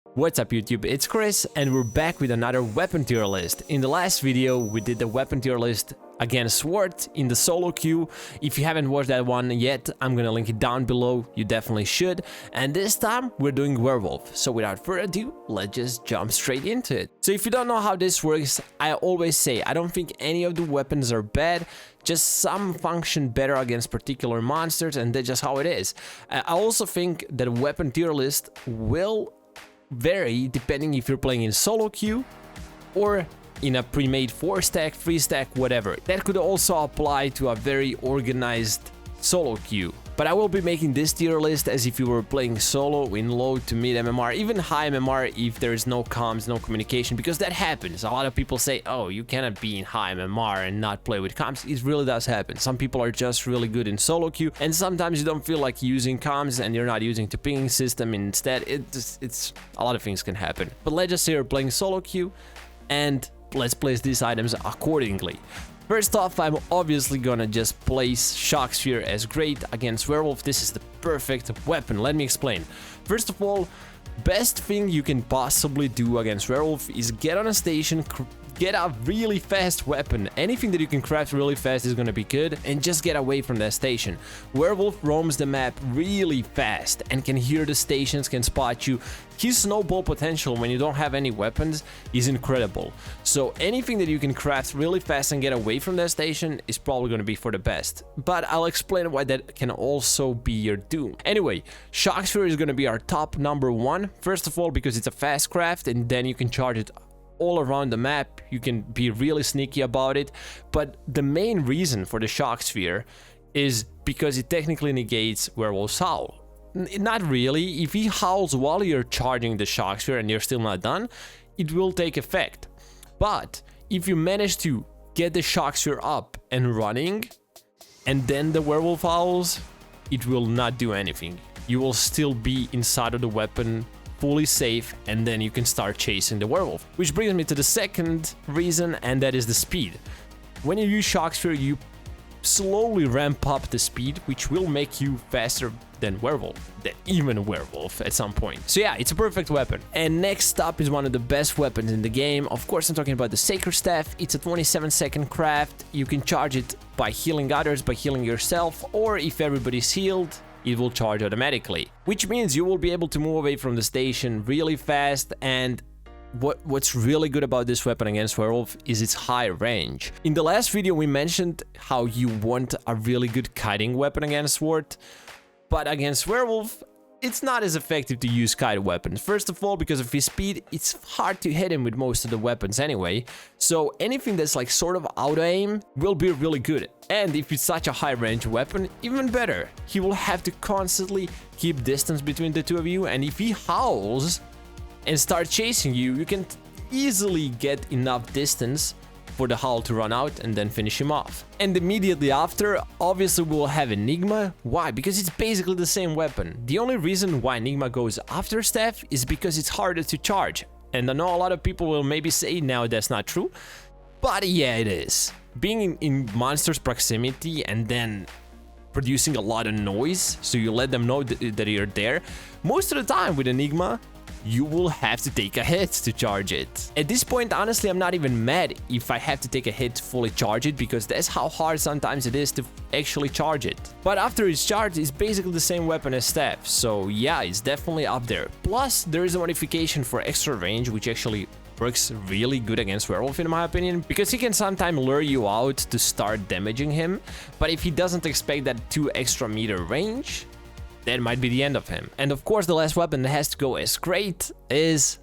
What's up YouTube, it's Chris and we're back with another weapon tier list. In the last video we did the weapon tier list against Sword in the solo queue. If you haven't watched that one yet, I'm gonna link it down below, you definitely should. And this time we're doing Werewolf, so without further ado, let's just jump straight into it. So if you don't know how this works, I always say I don't think any of the weapons are bad, just some function better against particular monsters, and that's just how it is. I also think that a weapon tier list will vary depending if you're playing in solo queue or in a pre-made 4-stack, 3-stack, whatever. That could also apply to a very organized solo queue. But I will be making this tier list as if you were playing solo in low to mid MMR, even high MMR if there is no comms, no communication, because that happens. A lot of people say, oh, you cannot be in high MMR and not play with comms. It really does happen. Some people are just really good in solo queue, and sometimes you don't feel like using comms and you're not using the pinging system instead. It's a lot of things can happen. But let's just say you're playing solo queue and let's place these items accordingly. First off, I'm obviously gonna just place Shock Sphere as great against Werewolf. This is the perfect weapon. Let me explain. First of all, best thing you can possibly do against Werewolf is get on a station, get a really fast weapon. Anything that you can craft really fast is gonna be good, and just get away from that station. Werewolf roams the map really fast and can hear the stations, can spot you. His snowball potential when you don't have any weapons is incredible. So anything that you can craft really fast and get away from that station is probably gonna be for the best. But I'll explain why that can also be your doom. Anyway, Shock Sphere is gonna be our top number one. First of all, because it's a fast craft and then you can charge it all around the map, you can be really sneaky about it. But the main reason for the Shock Sphere is because it technically negates Werewolf's Howl. Not really. If he howls while you're charging the Shock Sphere and you're still not done, it will take effect. But if you manage to get the Shock Sphere up and running and then the Werewolf howls, it will not do anything. You will still be inside of the weapon fully safe, and then you can start chasing the Werewolf. Which brings me to the second reason, and that is the speed. When you use Shock Sphere, you slowly ramp up the speed, which will make you faster than even Werewolf at some point. So yeah, it's a perfect weapon. And next up is one of the best weapons in the game. Of course, I'm talking about the Sacred Staff. It's a 27-second craft. You can charge it by healing others, by healing yourself, or if everybody's healed, it will charge automatically, which means you will be able to move away from the station really fast. And what's really good about this weapon against Werewolf is its high range. In the last video we mentioned how you want a really good kiting weapon against Sword, but against Werewolf it's not as effective to use kite weapons. First of all, because of his speed, it's hard to hit him with most of the weapons anyway, so anything that's like sort of auto aim will be really good. And if it's such a high range weapon, even better. He will have to constantly keep distance between the two of you, and if he howls and start chasing you, you can easily get enough distance for the howl to run out and then finish him off. And immediately after, obviously we'll have Enigma. Why? Because it's basically the same weapon. The only reason why Enigma goes after Staff is because it's harder to charge. And I know a lot of people will maybe say now that's not true, but yeah, it is. Being in monsters' proximity and then producing a lot of noise, so you let them know that you're there, most of the time with Enigma, you will have to take a hit to charge it. At this point, honestly, I'm not even mad if I have to take a hit to fully charge it, because that's how hard sometimes it is to actually charge it. But after it's charged, it's basically the same weapon as Staff, so yeah, it's definitely up there. Plus, there is a modification for extra range, which actually works really good against Werewolf in my opinion, because he can sometimes lure you out to start damaging him, but if he doesn't expect that 2 extra meter range, that might be the end of him. And of course, the last weapon that has to go as great is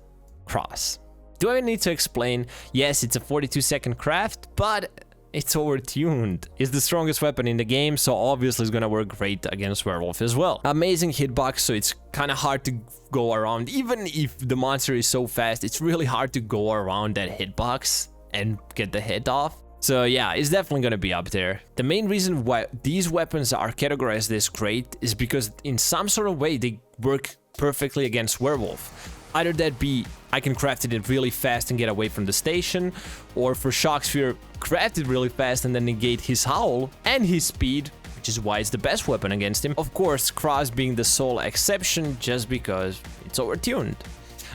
Cross. Do I need to explain? Yes, it's a 42-second craft, but it's overtuned. It's the strongest weapon in the game, so obviously it's gonna work great against Werewolf as well. Amazing hitbox, so it's kind of hard to go around. Even if the monster is so fast, it's really hard to go around that hitbox and get the hit off. So yeah, it's definitely gonna be up there. The main reason why these weapons are categorized as great is because in some sort of way they work perfectly against Werewolf. Either that be I can craft it really fast and get away from the station, or for Shock Sphere, craft it really fast and then negate his howl and his speed, which is why it's the best weapon against him. Of course, Cross being the sole exception just because it's overtuned.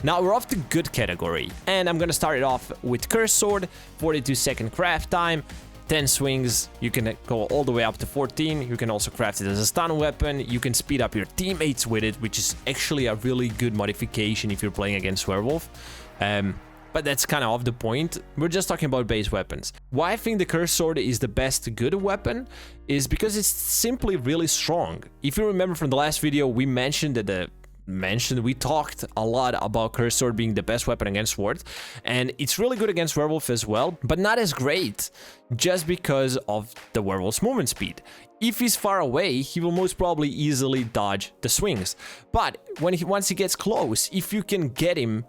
Now we're off to good category, and I'm gonna start it off with Curse Sword, 42-second craft time, 10 swings, you can go all the way up to 14, you can also craft it as a stun weapon, you can speed up your teammates with it, which is actually a really good modification if you're playing against Werewolf. But that's kind of off the point. We're just talking about base weapons. Why I think the Curse Sword is the best good weapon is because it's simply really strong. If you remember from the last video, we mentioned that we talked a lot about Curse Sword being the best weapon against Sword, and it's really good against Werewolf as well, but not as great just because of the Werewolf's movement speed. If he's far away, he will most probably easily dodge the swings, but once he gets close, if you can get him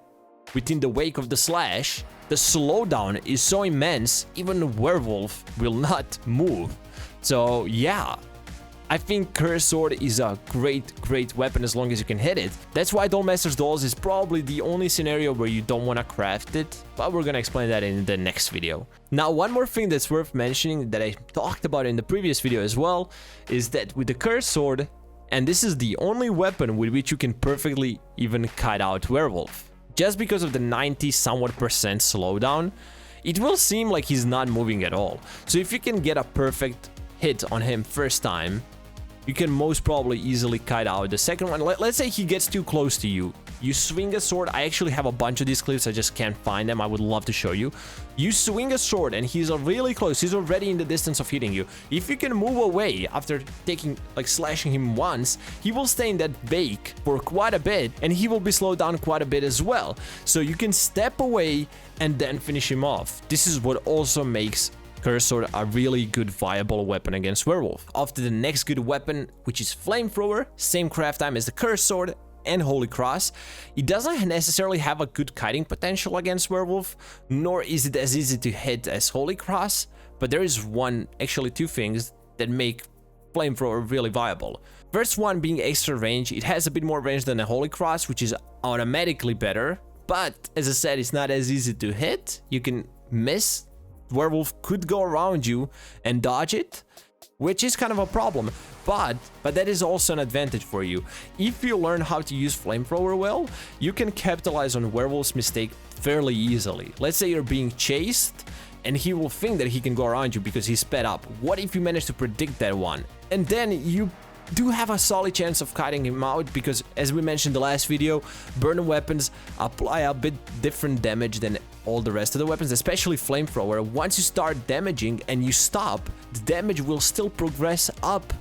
within the wake of the slash, the slowdown is so immense, even the Werewolf will not move. So yeah, I think Curse Sword is a great weapon as long as you can hit it. That's why Dollmaster's Dolls is probably the only scenario where you don't want to craft it, but we're gonna explain that in the next video. Now, one more thing that's worth mentioning that I talked about in the previous video as well, is that with the Curse Sword, and this is the only weapon with which you can perfectly even kite out Werewolf. Just because of the 90-somewhat% slowdown, it will seem like he's not moving at all. So if you can get a perfect hit on him first time, you can most probably easily kite out the second one. Let's say he gets too close to you. You swing a sword. I actually have a bunch of these clips. I just can't find them. I would love to show you. You swing a sword and he's really close. He's already in the distance of hitting you. If you can move away after slashing him once, he will stay in that bake for quite a bit and he will be slowed down quite a bit as well. So you can step away and then finish him off. This is what also makes Curse Sword a really good viable weapon against Werewolf. Off to the next good weapon, which is Flamethrower. Same craft time as the Curse Sword and Holy Cross. It doesn't necessarily have a good kiting potential against Werewolf, nor is it as easy to hit as Holy Cross, but there is actually two things that make Flamethrower really viable. First one being extra range. It has a bit more range than the Holy Cross, which is automatically better, but as I said, it's not as easy to hit. You can miss. Werewolf could go around you and dodge it, which is kind of a problem, but that is also an advantage for you. If you learn how to use Flamethrower well, you can capitalize on Werewolf's mistake fairly easily. Let's say you're being chased and he will think that he can go around you because he's sped up. What if you manage to predict that one? And then you do have a solid chance of kiting him out because, as we mentioned in the last video, burn weapons apply a bit different damage than all the rest of the weapons, especially Flamethrower. Once you start damaging and you stop, the damage will still progress up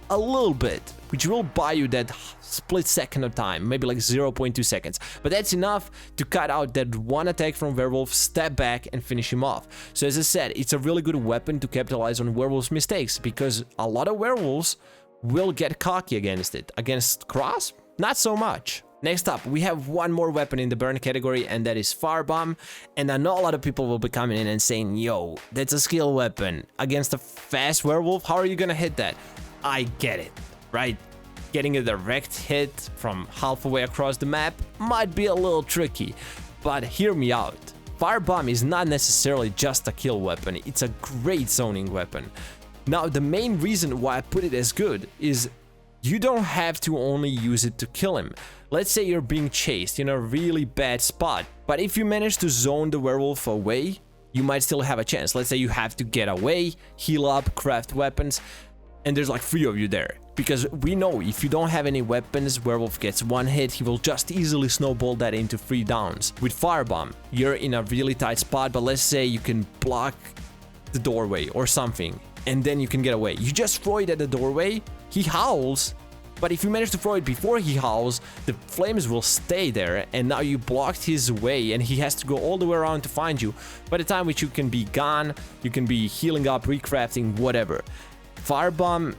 a little bit, which will buy you that split second of time, maybe like 0.2 seconds. But that's enough to cut out that one attack from Werewolf, step back and finish him off. So as I said, it's a really good weapon to capitalize on Werewolf's mistakes because a lot of Werewolves will get cocky against it. Against Cross, not so much. Next up, we have one more weapon in the burn category, and that is Firebomb. And I know a lot of people will be coming in and saying, yo, that's a skill weapon. Against a fast Werewolf, how are you gonna hit that? I get it, right? Getting a direct hit from halfway across the map might be a little tricky, but hear me out. Firebomb is not necessarily just a kill weapon, it's a great zoning weapon. Now, the main reason why I put it as good is you don't have to only use it to kill him. Let's say you're being chased in a really bad spot, but if you manage to zone the Werewolf away, you might still have a chance. Let's say you have to get away, heal up, craft weapons, and there's like 3 of you there. Because we know if you don't have any weapons, Werewolf gets one hit, he will just easily snowball that into 3 downs. With Firebomb, you're in a really tight spot, but let's say you can block the doorway or something, and then you can get away. You just throw it at the doorway, he howls, but if you manage to throw it before he howls, the flames will stay there, and now you blocked his way, and he has to go all the way around to find you. By the time which you can be gone, you can be healing up, recrafting, whatever. Firebomb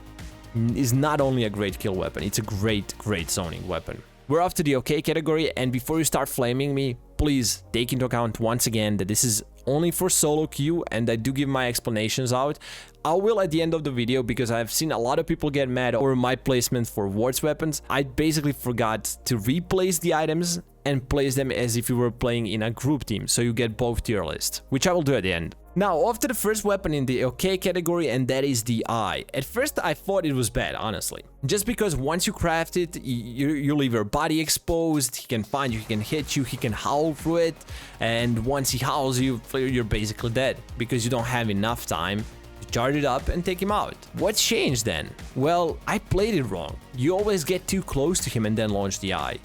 is not only a great kill weapon, it's a great zoning weapon. We're off to the OK category, and before you start flaming me, please take into account once again that this is only for solo queue, and I do give my explanations out. I will at the end of the video, because I've seen a lot of people get mad over my placement for wards weapons. I basically forgot to replace the items and place them as if you were playing in a group team, so you get both tier lists, which I will do at the end. Now, after the first weapon in the okay category, and that is the eye. At first, I thought it was bad, honestly. Just because once you craft it, you leave your body exposed, he can find you, he can hit you, he can howl through it, and once he howls you, you're basically dead, because you don't have enough time to charge it up and take him out. What's changed then? Well, I played it wrong. You always get too close to him and then launch the eye.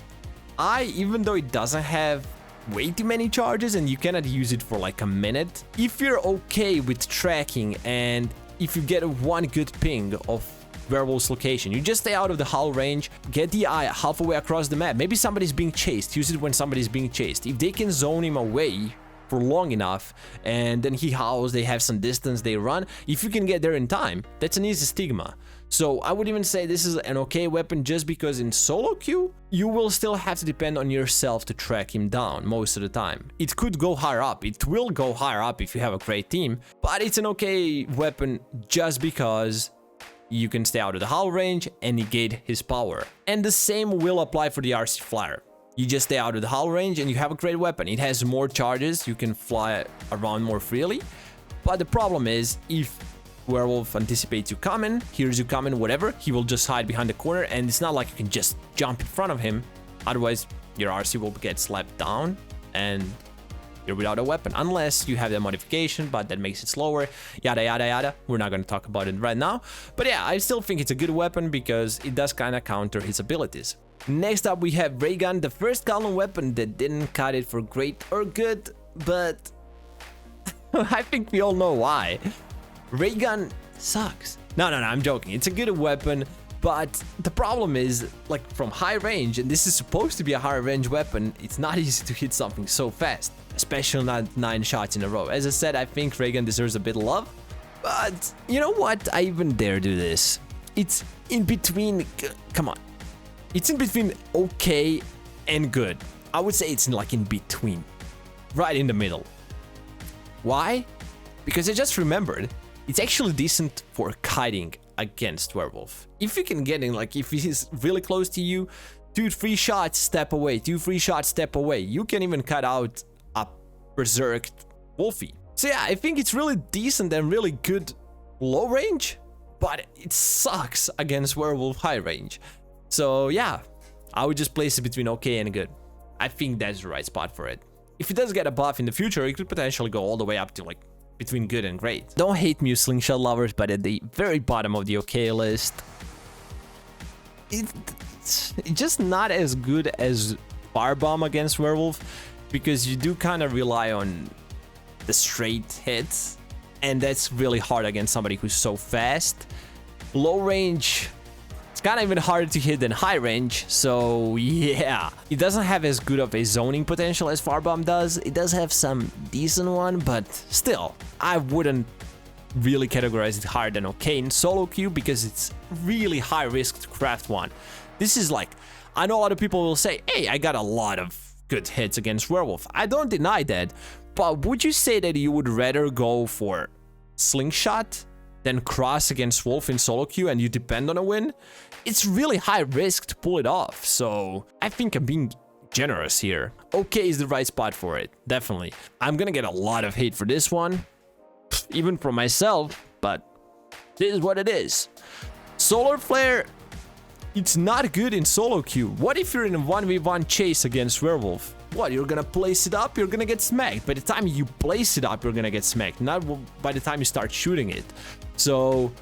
Even though it doesn't have way too many charges and you cannot use it for like a minute, if you're okay with tracking and if you get one good ping of Werewolf's location, you just stay out of the hull range, get the eye halfway across the map. Maybe somebody's being chased, use it when somebody's being chased. If they can zone him away for long enough and then he howls, they have some distance, they run, if you can get there in time, that's an easy stigma. So I would even say this is an okay weapon, just because in solo queue you will still have to depend on yourself to track him down most of the time. It could go higher up, it will go higher up if you have a great team, but it's an okay weapon just because you can stay out of the hull range and negate his power. And the same will apply for the RC Flyer. You just stay out of the hull range and you have a great weapon. It has more charges, you can fly around more freely. But the problem is, if Werewolf anticipates you coming, hears you coming, whatever, he will just hide behind the corner, and it's not like you can just jump in front of him. Otherwise, your RC will get slapped down and you're without a weapon, unless you have the modification, but that makes it slower, yada yada yada. We're not going to talk about it right now, but yeah, I still think it's a good weapon because it does kind of counter his abilities. Next up, we have Raygun, the first column weapon that didn't cut it for great or good, but I think we all know why. Raygun sucks. No, I'm joking. It's a good weapon, but the problem is, like, from high range, and this is supposed to be a high range weapon, it's not easy to hit something so fast, especially not 9 shots in a row. As I said, I think Raygun deserves a bit of love, but you know what? I even dare do this. It's in between, come on. It's in between okay and good. I would say it's like in between, right in the middle. Why? Because I just remembered, it's actually decent for kiting against Werewolf. If you can get in, like if he's really close to you, 2-3 shots, step away, 2-3 shots, step away. You can even cut out a berserked Wolfie. So yeah, I think it's really decent and really good low range, but it sucks against Werewolf high range. So yeah, I would just place it between okay and good. I think that's the right spot for it. If it does get a buff in the future, it could potentially go all the way up to like between good and great. Don't hate me, slingshot lovers, but at the very bottom of the okay list, it's just not as good as Firebomb against Werewolf, because you do kind of rely on the straight hits, and that's really hard against somebody who's so fast. Low range, it's kind of even harder to hit than high range, so yeah. It doesn't have as good of a zoning potential as Firebomb does. It does have some decent one, but still, I wouldn't really categorize it higher than okay in solo queue, because it's really high risk to craft one. This is like, I know a lot of people will say, hey, I got a lot of good hits against Werewolf. I don't deny that, but would you say that you would rather go for slingshot than cross against Wolf in solo queue and you depend on a win? It's really high risk to pull it off, so I think I'm being generous here. Okay is the right spot for it, definitely. I'm gonna get a lot of hate for this one, even from myself, but this is what it is. Solar Flare, it's not good in solo queue. What if you're in a 1v1 chase against Werewolf? What, you're gonna place it up, you're gonna get smacked. By the time you place it up, you're gonna get smacked, not by the time you start shooting it. So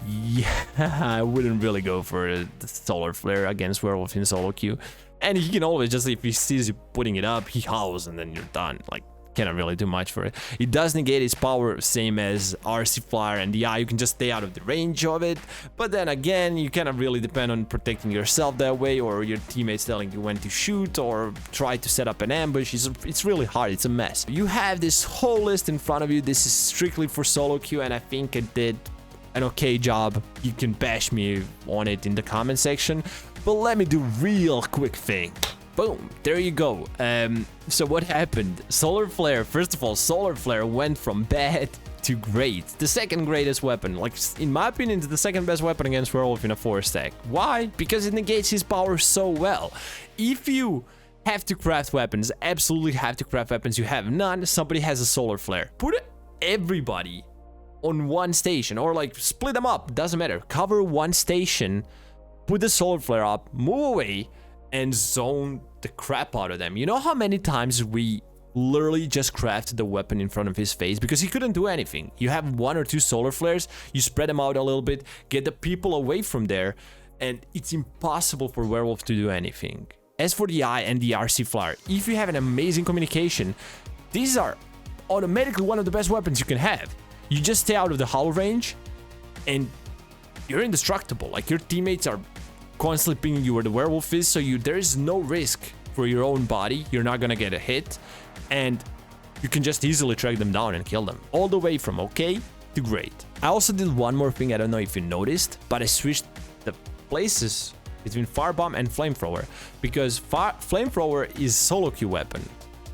yeah, I wouldn't really go for the Solar Flare against Werewolf in solo queue. And he can always just, if he sees you putting it up, he howls and then you're done. Like, cannot really do much for it. It does negate its power, same as RC Flyer and the eye. You can just stay out of the range of it, but then again, you cannot really depend on protecting yourself that way, or your teammates telling you when to shoot or try to set up an ambush. It's really hard, it's a mess. You have this whole list in front of you. This is strictly for solo queue, and I think it did an okay job. You can bash me on it in the comment section, but let me do real quick thing. Boom, there you go. So what happened? Solar Flare, first of all, Solar Flare went from bad to great. The second greatest weapon, like in my opinion, it's the second best weapon against Werewolf in a 4-stack. Why? Because it negates his power so well. If you have to craft weapons, absolutely have to craft weapons, you have none, somebody has a Solar Flare. Put it everybody on one station, or like split them up, doesn't matter. Cover one station, put the solar flare up, move away, and zone the crap out of them. You know how many times we literally just crafted the weapon in front of his face because he couldn't do anything. You have 1 or 2 solar flares, you spread them out a little bit, get the people away from there, and it's impossible for Werewolf to do anything. As for the eye and the RC flare, if you have an amazing communication, these are automatically one of the best weapons you can have. You just stay out of the hull range and you're indestructible. Like, your teammates are constantly pinging you where the werewolf is, so there is no risk for your own body. You're not gonna get a hit, and you can just easily track them down and kill them. All the way from okay to great. I also did one more thing, I don't know if you noticed, but I switched the places between Firebomb and Flamethrower, because Flamethrower is solo queue weapon.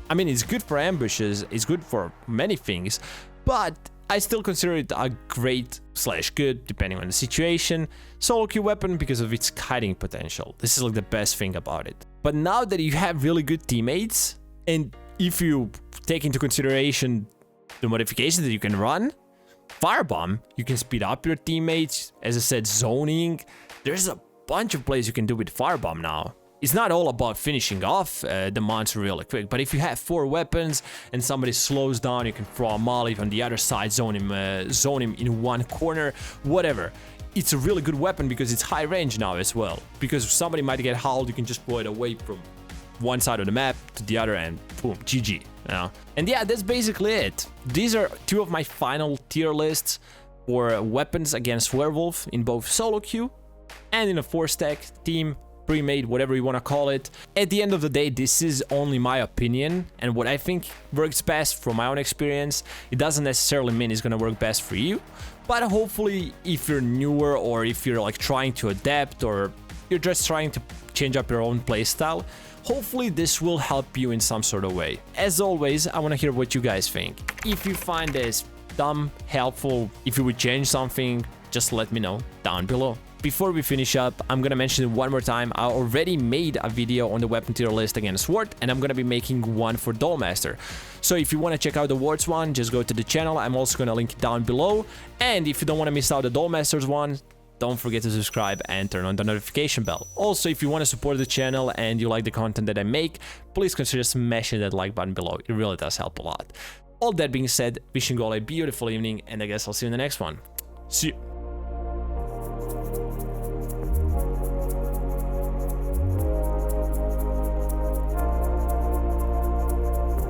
I mean, it's good for ambushes, it's good for many things, but I still consider it a great / good, depending on the situation, solo queue weapon because of its hiding potential. This is like the best thing about it. But now that you have really good teammates, and if you take into consideration the modifications that you can run, Firebomb, you can speed up your teammates, as I said, zoning. There's a bunch of plays you can do with Firebomb now. It's not all about finishing off the monster really quick, but if you have 4 weapons and somebody slows down, you can throw a molly on the other side, zone him in one corner, whatever. It's a really good weapon because it's high range now as well. Because if somebody might get hauled, you can just throw it away from one side of the map to the other and boom, GG. You know? And yeah, that's basically it. These are 2 of my final tier lists for weapons against Werewolf in both solo queue and in a 4-stack team, pre-made, whatever you want to call it. At the end of the day, this is only my opinion and what I think works best from my own experience. It doesn't necessarily mean it's going to work best for you, but hopefully if you're newer or if you're like trying to adapt or you're just trying to change up your own playstyle, hopefully this will help you in some sort of way. As always, I want to hear what you guys think. If you find this dumb, helpful, if you would change something, just let me know down below. Before we finish up, I'm gonna mention it one more time. I already made a video on the weapon tier list against Sword, and I'm gonna be making one for Dollmaster. So if you want to check out the Wards one, just go to the channel. I'm also gonna link it down below. And if you don't want to miss out the Dollmasters one, don't forget to subscribe and turn on the notification bell. Also, if you want to support the channel and you like the content that I make, please consider smashing that like button below. It really does help a lot. All that being said, wishing you all a beautiful evening, and I guess I'll see you in the next one. See you.